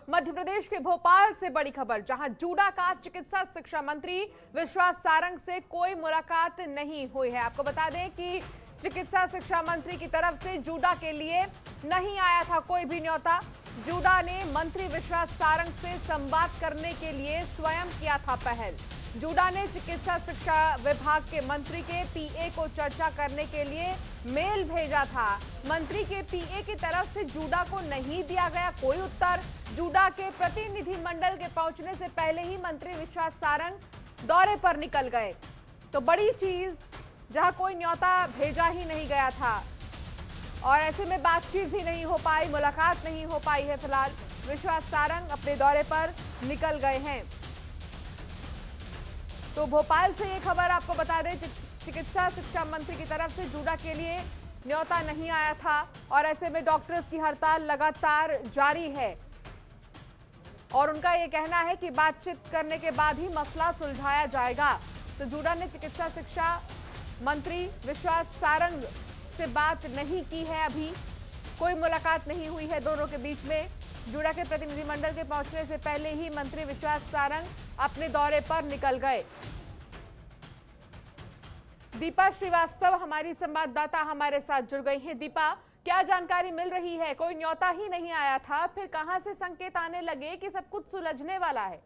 मध्य प्रदेश के भोपाल से बड़ी खबर, जहां जूडा का चिकित्सा शिक्षा मंत्री विश्वास सारंग से कोई मुलाकात नहीं हुई है। आपको बता दें कि चिकित्सा शिक्षा मंत्री की तरफ से जूडा के लिए नहीं आया था कोई भी न्योता। जूडा ने मंत्री विश्वास सारंग से संवाद करने के लिए स्वयं किया था पहल। जूडा ने चिकित्सा शिक्षा विभाग के मंत्री के पीए को चर्चा करने के लिए मेल भेजा था। मंत्री के पीए की तरफ से जूडा को नहीं दिया गया कोई उत्तर। जूडा के प्रतिनिधि मंडल के पहुंचने से पहले ही मंत्री विश्वास सारंग दौरे पर निकल गए। तो बड़ी चीज, जहां कोई न्योता भेजा ही नहीं गया था और ऐसे में बातचीत भी नहीं हो पाई, मुलाकात नहीं हो पाई है। फिलहाल विश्वास सारंग अपने दौरे पर निकल गए हैं। तो भोपाल से ये खबर आपको बता दें, चिकित्सा शिक्षा मंत्री की तरफ से जूडा के लिए न्योता नहीं आया था और ऐसे में डॉक्टर्स की हड़ताल लगातार जारी है और उनका ये कहना है कि बातचीत करने के बाद ही मसला सुलझाया जाएगा। तो जूडा ने चिकित्सा शिक्षा मंत्री विश्वास सारंग से बात नहीं की है, अभी कोई मुलाकात नहीं हुई है दोनों के बीच में। जूडा के प्रतिनिधिमंडल के पहुंचने से पहले ही मंत्री विश्वास सारंग अपने दौरे पर निकल गए। दीपा श्रीवास्तव हमारी संवाददाता हमारे साथ जुड़ गई हैं। दीपा, क्या जानकारी मिल रही है? कोई न्योता ही नहीं आया था, फिर कहां से संकेत आने लगे कि सब कुछ सुलझने वाला है?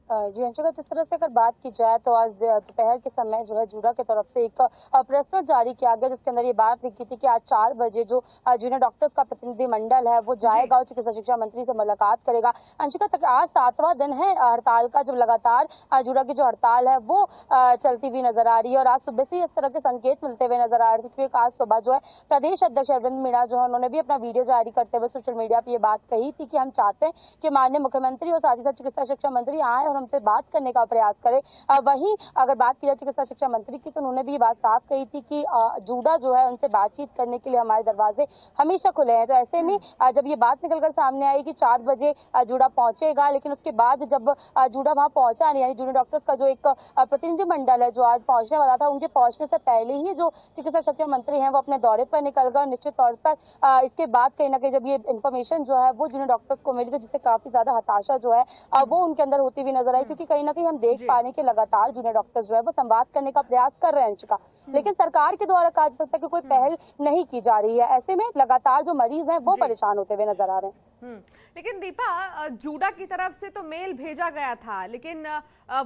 जी अंशिका, जिस तरह से अगर बात की जाए तो आज दोपहर के समय जो है जूडा की तरफ से एक प्रेस नोट जारी किया गया, जिसके अंदर ये बात लिखी थी कि आज 4 बजे जो जूनियर डॉक्टर्स का प्रतिनिधि मंडल है वो जाएगा और चिकित्सा शिक्षा मंत्री से मुलाकात करेगा। अंशिका, तक आज 7वां दिन है हड़ताल का, जब लगातार जूडा की जो हड़ताल है वो चलती हुई नजर आ रही है और आज सुबह से इस तरह के संकेत मिलते हुए नजर आ रहे थे, क्योंकि आज सुबह जो है प्रदेश अध्यक्ष अरविंद मीणा जो है उन्होंने भी अपना वीडियो जारी करते हुए सोशल मीडिया पर ये बात कही थी कि हम चाहते हैं कि माननीय मुख्यमंत्री और साथ ही साथ चिकित्सा शिक्षा मंत्री आए और हमसे बात करने का प्रयास करें। वहीं अगर बात की जाए चिकित्सा शिक्षा मंत्री की, तो उन्होंने भी ये बात साफ कही थी कि जूडा जो है उनसे बातचीत करने के लिए हमारे दरवाजे हमेशा खुले हैं। तो ऐसे में जब ये बात निकलकर सामने आई कि 4 बजे जूडा पहुंचेगा, लेकिन उसके बाद जब जूडा वहां पहुंचा नहीं, यानी जूनियर डॉक्टर्स का जो एक प्रतिनिधि मंडल है जो आज पहुंचने वाला था, उनके पहुंचने से पहले ही जो चिकित्सा शिक्षा मंत्री है वो अपने दौरे पर निकल गए। निश्चित तौर पर इसके बाद कहीं ना कहीं जब ये इन्फॉर्मेशन जो है वो जूनियर डॉक्टर्स को मिली, तो जिससे काफी ज्यादा हताशा जो है वो उनके अंदर होती हुई नजर आई, क्योंकि कहीं ना कहीं हम देख पा रहे हैं कि लगातार जूनियर डॉक्टर्स जो है वो संवाद करने का प्रयास कर रहे हैं अंशिका, लेकिन सरकार के द्वारा कहा जा सकता है कि कोई पहल नहीं की जा रही है। ऐसे में लगातार जो मरीज हैं वो परेशान होते हुए नजर आ रहे हैं। लेकिन दीपा, जूडा की तरफ से तो मेल भेजा गया था, लेकिन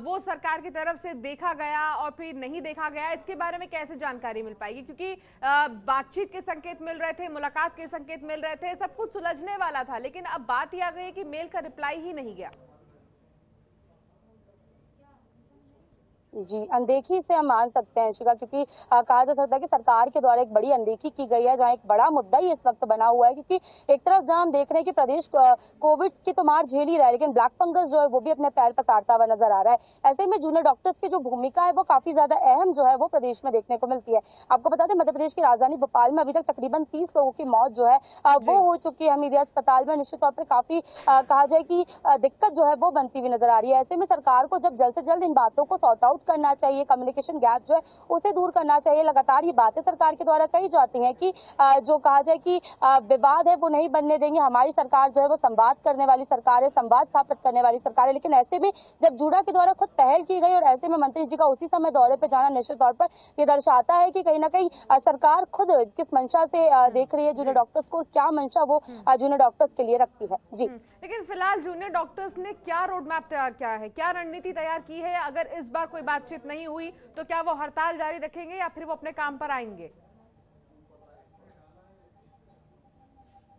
वो सरकार की तरफ से देखा गया और फिर नहीं देखा गया, इसके बारे में कैसे जानकारी मिल पाएगी? क्योंकि बातचीत के संकेत मिल रहे थे, मुलाकात के संकेत मिल रहे थे, सब कुछ सुलझने वाला था, लेकिन अब बात ये आ गई कि मेल का रिप्लाई ही नहीं गया। जी, अनदेखी से हम मान सकते हैं अंशिका, क्योंकि कहा जा सकता है कि सरकार के द्वारा एक बड़ी अनदेखी की गई है, जहां एक बड़ा मुद्दा ही इस वक्त बना हुआ है, क्योंकि एक तरफ जहां हम देख रहे हैं कि प्रदेश कोविड की तो मार झेल ही रहा है, लेकिन ब्लैक फंगस जो है वो भी अपने पैर पसारता हुआ नजर आ रहा है। ऐसे में जूनियर डॉक्टर्स की जो भूमिका है वो काफी ज्यादा अहम जो है वो प्रदेश में देखने को मिलती है। आपको बता दें, मध्य प्रदेश की राजधानी भोपाल में अभी तक तकरीबन 30 लोगों की मौत जो है वो हो चुकी है हमीदिया अस्पताल में। निश्चित तौर पर काफी कहा जाए कि दिक्कत जो है वो बनती हुई नजर आ रही है। ऐसे में सरकार को जब जल्द से जल्द इन बातों को सॉर्ट आउट करना चाहिए, कम्युनिकेशन गैप जो है उसे दूर करना चाहिए। लगातार ये बातें सरकार के द्वारा कही जाती हैं कि जो कहा जाए कि विवाद है वो नहीं बनने देंगे, हमारी सरकार जो है वो संवाद करने वाली सरकार है, संवाद स्थापित करने वाली सरकार है। लेकिन ऐसे में जब जूडा के द्वारा खुद पहल की गई और ऐसे में मंत्री जी का उसी समय दौरे पर जाना निश्चित तौर पर ये दर्शाता है कि कहीं ना कहीं सरकार खुद किस मंशा से देख रही है जूनियर डॉक्टर्स को, क्या मंशा वो जूनियर डॉक्टर्स के लिए रखती है। जी, लेकिन फिलहाल जूनियर डॉक्टर्स ने क्या रोड मैप तैयार किया है, क्या रणनीति तैयार की है? अगर इस बार कोई बातचीत नहीं हुई तो क्या वो हड़ताल जारी रखेंगे या फिर वो अपने काम पर आएंगे?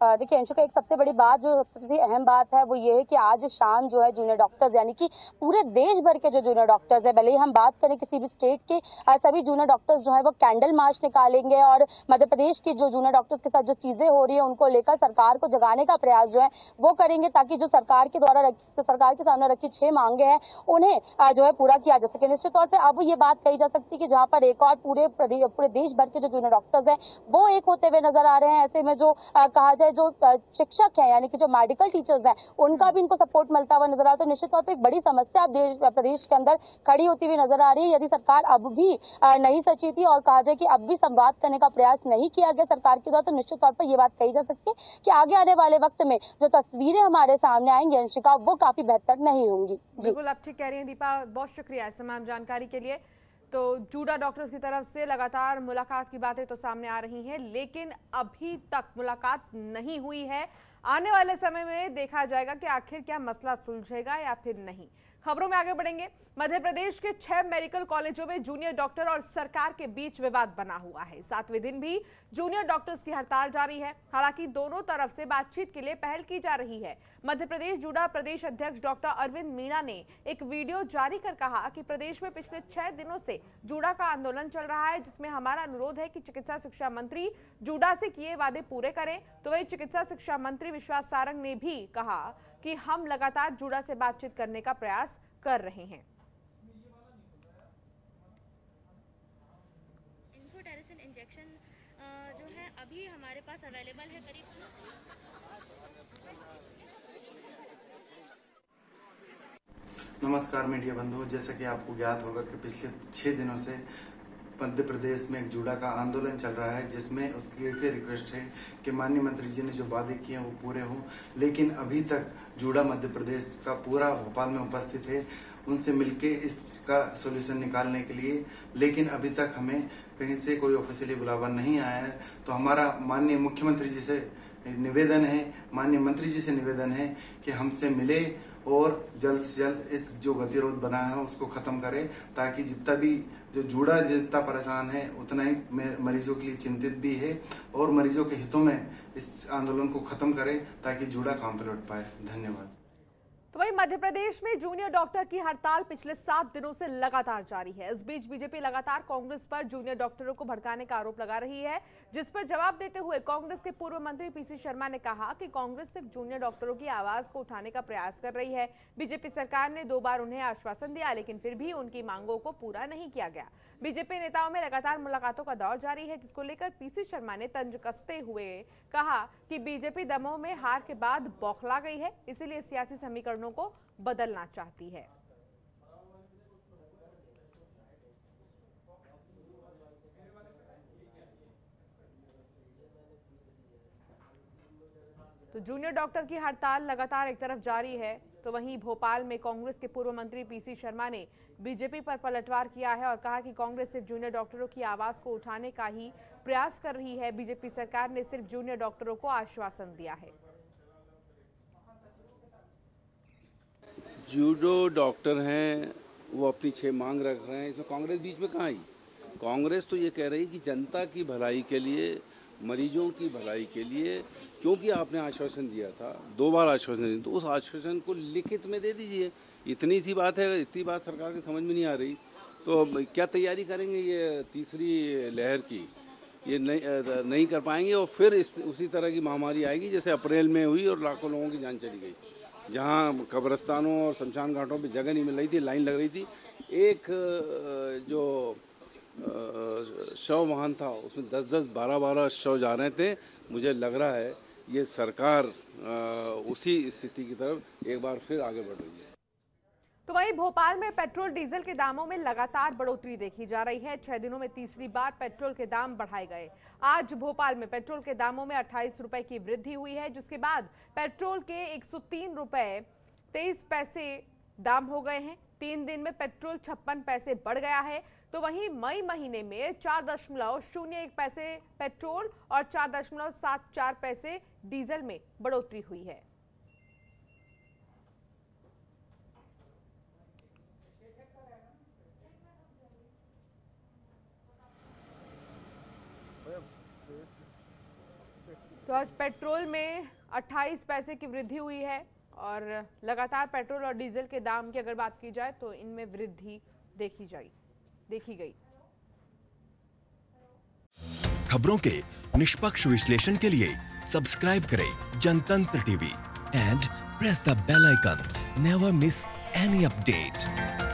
देखिए अंशुका, एक सबसे बड़ी बात, जो सबसे अहम बात है वो ये है कि आज शाम जो है जूनियर डॉक्टर्स, यानी कि पूरे देश भर के जो जूनियर डॉक्टर्स है, भले ही हम बात करें किसी भी स्टेट के, सभी जूनियर डॉक्टर्स जो है वो कैंडल मार्च निकालेंगे और मध्य प्रदेश की जो जूनियर डॉक्टर्स के साथ जो चीजें हो रही है उनको लेकर सरकार को जगाने का प्रयास जो है वो करेंगे, ताकि जो सरकार के द्वारा सरकार के सामने रखी 6 मांगे हैं उन्हें जो है पूरा किया जा सके। निश्चित तौर पर अब ये बात कही जा सकती है कि जहाँ पर एक और पूरे देश भर के जो जूनियर डॉक्टर्स हैं वो एक होते हुए नजर आ रहे हैं। ऐसे में जो कहा जाए हमारे जो शिक्षक हैं यानी कि जो मेडिकल टीचर्स हैं उनका भी इनको सपोर्ट मिलता हुआ नजर आ रहा है। तो निश्चित तौर पर एक बड़ी समस्या प्रदेश के अंदर खड़ी होती हुई नजर आ रही है। यदि सरकार अब भी नहीं सची थी और कहा जाए कि अब भी संवाद करने का प्रयास नहीं किया गया सरकार के द्वारा, तो निश्चित तौर पर ये बात कही जा सकती है कि आगे आने वाले वक्त में जो तस्वीरें हमारे सामने आएंगी अंशिका, वो काफी बेहतर नहीं होंगी। बिल्कुल आप ठीक कह रही हैं दीपा, बहुत शुक्रिया इस तमाम जानकारी के लिए। तो जूडा डॉक्टर्स की तरफ से लगातार मुलाकात की बातें तो सामने आ रही हैं, लेकिन अभी तक मुलाकात नहीं हुई है। आने वाले समय में देखा जाएगा कि आखिर क्या मसला सुलझेगा या फिर नहीं। खबरों में आगे बढ़ेंगे। मध्य प्रदेश के 6 मेडिकल कॉलेजों में जूनियर डॉक्टर और सरकार के बीच विवाद बना हुआ है। 7वें दिन भी जूनियर डॉक्टर्स की हड़ताल जारी है। हालांकि दोनों तरफ से बातचीत के लिए पहल की जा रही है। मध्य प्रदेश जूडा प्रदेश अध्यक्ष डॉक्टर अरविंद मीणा ने एक वीडियो जारी कर कहा कि प्रदेश में पिछले 6 दिनों से जूडा का आंदोलन चल रहा है, जिसमें हमारा अनुरोध है कि चिकित्सा शिक्षा मंत्री जूडा से किए वादे पूरे करें। तो वही चिकित्सा शिक्षा मंत्री विश्वास सारंग ने भी कहा कि हम लगातार जूडा से बातचीत करने का प्रयास कर रहे हैं। इन्फोटेरेसिन इंजेक्शन जो है अभी हमारे पास अवेलेबल है करीब। नमस्कार मीडिया बंधुओं, जैसा कि आपको ज्ञात होगा कि पिछले 6 दिनों से मध्य प्रदेश में एक जूडा का आंदोलन चल रहा है, जिसमें उसकी एक रिक्वेस्ट है कि माननीय मंत्री जी ने जो वादे किए हैं वो पूरे हों। लेकिन अभी तक जूडा मध्य प्रदेश का पूरा भोपाल में उपस्थित है उनसे मिलके इसका सॉल्यूशन निकालने के लिए, लेकिन अभी तक हमें कहीं से कोई ऑफिशियली बुलावा नहीं आया है। तो हमारा माननीय मुख्यमंत्री जी से निवेदन है, माननीय मंत्री जी से निवेदन है कि हमसे मिले और जल्द से जल्द इस जो गतिरोध बना है उसको खत्म करें, ताकि जितना भी जो जूडा जितना परेशान है उतना ही मरीजों के लिए चिंतित भी है और मरीजों के हितों में इस आंदोलन को खत्म करें ताकि जूडा काम पर लौट पाए। धन्यवाद। तो वहीं मध्य प्रदेश में जूनियर डॉक्टर की हड़ताल पिछले 7 दिनों से लगातार जारी है। इस बीच बीजेपी लगातार कांग्रेस पर जूनियर डॉक्टरों को भड़काने का आरोप लगा रही है, जिस पर जवाब देते हुए कांग्रेस के पूर्व मंत्री पीसी शर्मा ने कहा कि कांग्रेस सिर्फ जूनियर डॉक्टरों की आवाज को उठाने का प्रयास कर रही है। बीजेपी सरकार ने 2 बार उन्हें आश्वासन दिया, लेकिन फिर भी उनकी मांगों को पूरा नहीं किया गया। बीजेपी नेताओं में लगातार मुलाकातों का दौर जारी है, जिसको लेकर पीसी शर्मा ने तंज कसते हुए कहा कि बीजेपी दमोह में हार के बाद बौखला गई है, इसीलिए सियासी समीकरणों को बदलना चाहती है। तो जूनियर डॉक्टर की हड़ताल लगातार एक तरफ जारी है, तो वहीं भोपाल में कांग्रेस के पूर्व मंत्री पीसी शर्मा ने बीजेपी पर पलटवार किया है और कहा कि कांग्रेस सिर्फ जूनियर डॉक्टरों की आवाज को उठाने का ही प्रयास कर रही है। बीजेपी सरकार ने सिर्फ जूनियर डॉक्टरों को आश्वासन दिया है। जूडो डॉक्टर हैं वो अपनी 6 मांग रख रहे हैं, इसमें कांग्रेस बीच में कहाँ आई। कांग्रेस तो ये कह रही कि जनता की भलाई के लिए, मरीजों की भलाई के लिए, क्योंकि आपने आश्वासन दिया था, 2 बार आश्वासन दिया, तो उस आश्वासन को लिखित में दे दीजिए। इतनी सी बात है, इतनी बात सरकार की समझ में नहीं आ रही तो क्या तैयारी करेंगे ये तीसरी लहर की, ये नहीं कर पाएंगे और फिर उसी तरह की महामारी आएगी जैसे अप्रैल में हुई और लाखों लोगों की जान चली गई। जहाँ कब्रस्तानों और शमशान घाटों पे जगह नहीं मिल रही थी, लाइन लग रही थी। एक जो शव वाहन था उसमें 10-10, 12-12 शव जा रहे थे। मुझे लग रहा है ये सरकार उसी स्थिति की तरफ एक बार फिर आगे बढ़ रही है। तो वहीं भोपाल में पेट्रोल डीजल के दामों में लगातार बढ़ोतरी देखी जा रही है। 6 दिनों में तीसरी बार पेट्रोल के दाम बढ़ाए गए। आज भोपाल में पेट्रोल के दामों में 28 रुपए की वृद्धि हुई है, जिसके बाद पेट्रोल के 103 रुपए 23 पैसे दाम हो गए हैं। 3 दिन में पेट्रोल 56 पैसे बढ़ गया है। तो वहीं मई महीने में 4.01 पैसे पेट्रोल और 4.74 पैसे डीजल में बढ़ोतरी हुई है। तो आज पेट्रोल में 28 पैसे की वृद्धि हुई है और लगातार पेट्रोल और डीजल के दाम की अगर बात की जाए तो इनमें वृद्धि देखी गई। खबरों के निष्पक्ष विश्लेषण के लिए सब्सक्राइब करें Jantantra TV and press the bell icon. Never miss any update.